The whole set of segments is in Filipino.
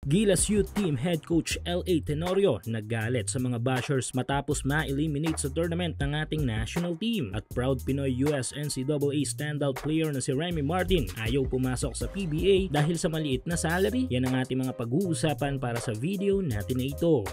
Gilas Youth Team Head Coach L.A. Tenorio naggalit sa mga bashers matapos ma-eliminate sa tournament ng ating national team. At proud Pinoy US NCAA standout player na si Remy Martin ayaw pumasok sa PBA dahil sa maliit na salary. Yan ang ating mga pag-uusapan para sa video natin na ito.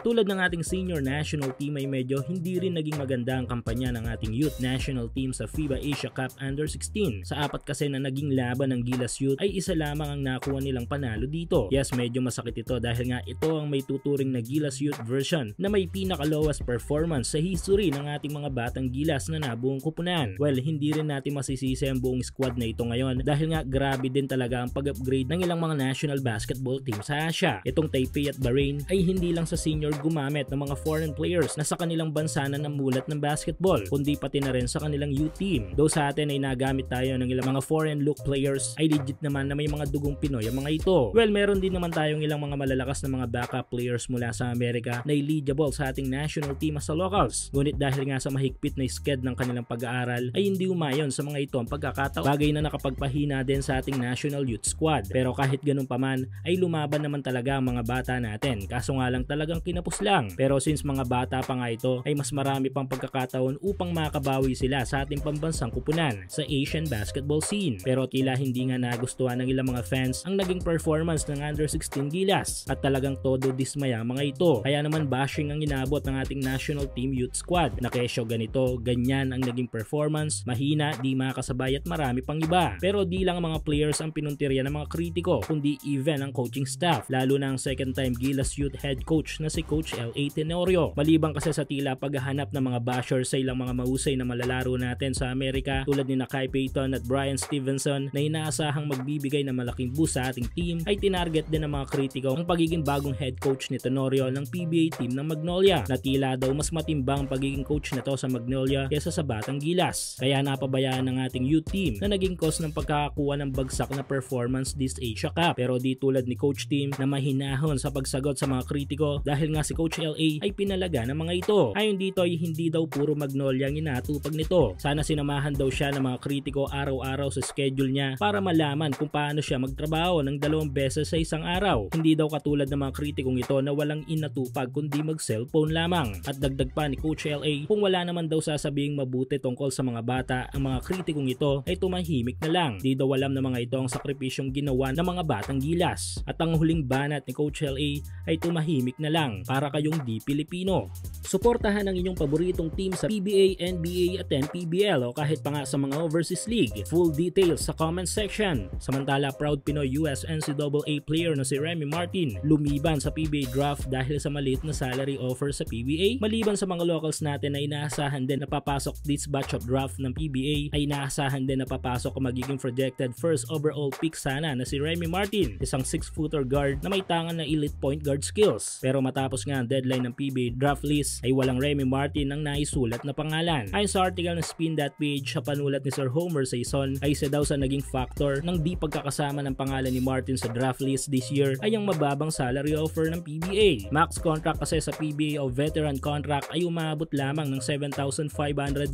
Tulad ng ating senior national team ay medyo hindi rin naging maganda ang kampanya ng ating youth national team sa FIBA Asia Cup Under-16. Sa apat kasi na naging laban ng Gilas Youth ay isa lamang ang nakuha nilang panalo dito. Yes, medyo masakit ito dahil nga ito ang may tuturing na Gilas Youth version na may pinaka-lowest performance sa history ng ating mga batang Gilas na nabuong kupunan. Well, hindi rin natin masisisi ang buong squad na ito ngayon dahil nga grabe din talaga ang pag-upgrade ng ilang mga national basketball team sa Asia. Itong Taipei at Bahrain ay hindi lang sa senior gumamit ng mga foreign players na sa kanilang bansa na namulat ng basketball, kundi pati na rin sa kanilang youth team. Though sa atin ay nagamit tayo ng ilang mga foreign look players, ay legit naman na may mga dugong Pinoy ang mga ito. Well, meron din naman tayong ilang mga malalakas na mga backup players mula sa Amerika na eligible sa ating national team as sa locals. Ngunit dahil nga sa mahigpit na sked ng kanilang pag-aaral ay hindi umayon sa mga ito ang pagkakataon. Bagay na nakapagpahina din sa ating national youth squad. Pero kahit ganun pa man ay lumaban naman talaga ang mga bata natin. Kaso nga lang talagang kinapos lang. Pero since mga bata pa nga ito ay mas marami pang pagkakataon upang makabawi sila sa ating pambansang kupunan sa Asian basketball scene. Pero tila hindi nga nagustuhan ng ilang mga fans ang naging performance ng Under-16 Gilas at talagang todo dismaya ang mga ito. Kaya naman bashing ang inabot ng ating national team youth squad na kesyo ganito, ganyan ang naging performance, mahina, di makasabay at marami pang iba. Pero di lang ang mga players ang pinuntirya ng mga kritiko, kundi even ang coaching staff, lalo na ang second time Gilas Youth head coach na si Coach L.A. Tenorio. Maliban kasi sa tila paghahanap ng mga bashers sa ilang mga mahusay na malalaro natin sa Amerika tulad ni Kai Payton at Brian Stevenson na inaasahang magbibigay ng malaking boost sa ating team, ay tinarget din ng mga kritiko ang pagiging bagong head coach ni Tenorio ng PBA team ng Magnolia na tila daw mas matimbang ang pagiging coach nito sa Magnolia kaysa sa Batang Gilas. Kaya napabayaan ng ating youth team na naging cause ng pagkakakuha ng bagsak na performance this Asia Cup. Pero di tulad ni coach team na mahinahon sa pagsagot sa mga kritiko dahil nga si Coach L.A. ay pinalaga ng mga ito. Ayon dito ay hindi daw puro Magnolia ang inatupag nito. Sana sinamahan daw siya ng mga kritiko araw-araw sa schedule niya para malaman kung paano siya magtrabaho ng 2 beses sa isang araw. Hindi daw katulad ng mga kritikong ito na walang inatupag kundi mag-cellphone lamang. At dagdag pa ni Coach L.A. kung wala naman daw sasabing mabuti tungkol sa mga bata, ang mga kritikong ito ay tumahimik na lang. Di daw alam ng mga ito ang sakripisyong ginawa ng mga batang Gilas. At ang huling banat ni Coach L.A. ay tumahimik na lang para kayong di Pilipino. Suportahan ang inyong paboritong team sa PBA, NBA at NPBL o kahit pa nga sa mga overseas league. Full details sa comment section. Samantala, proud Pinoy US NCAA player na si Remy Martin lumiban sa PBA draft dahil sa maliit na salary offer sa PBA. Maliban sa mga locals natin na inaasahan din na papasok this batch of draft ng PBA, ay inaasahan din na papasok ang magiging projected first overall pick sana na si Remy Martin, isang 6-footer guard na may tangan na elite point guard skills. Pero matapos nga ang deadline ng PBA draft list ay walang Remy Martin ang naisulat na pangalan. Ayon sa article ng Spin.ph sa panulat ni Sir Homer Saison, ay isa daw sa naging factor ng di pagkakasama ng pangalan ni Martin sa draft list this year ay ang mababang salary offer ng PBA. Max contract kasi sa PBA o veteran contract ay umabot lamang ng 7,500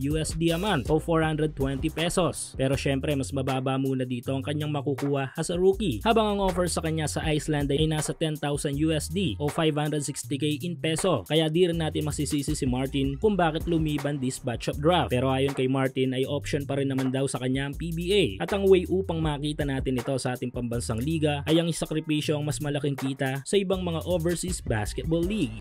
USD a month o 420 pesos. Pero syempre mas mababa muna dito ang kanyang makukuha as a rookie, habang ang offer sa kanya sa Iceland ay nasa 10,000 USD o 560k in peso. Kaya di rin natin masisisi si Martin kung bakit lumiban this batch of draft. Pero ayon kay Martin ay option pa rin naman daw sa kanya ang PBA. At ang way upang makita natin ito sa ating pambansang liga ay ang isakripisyo ang mas malaking kita sa ibang mga overseas basketball league.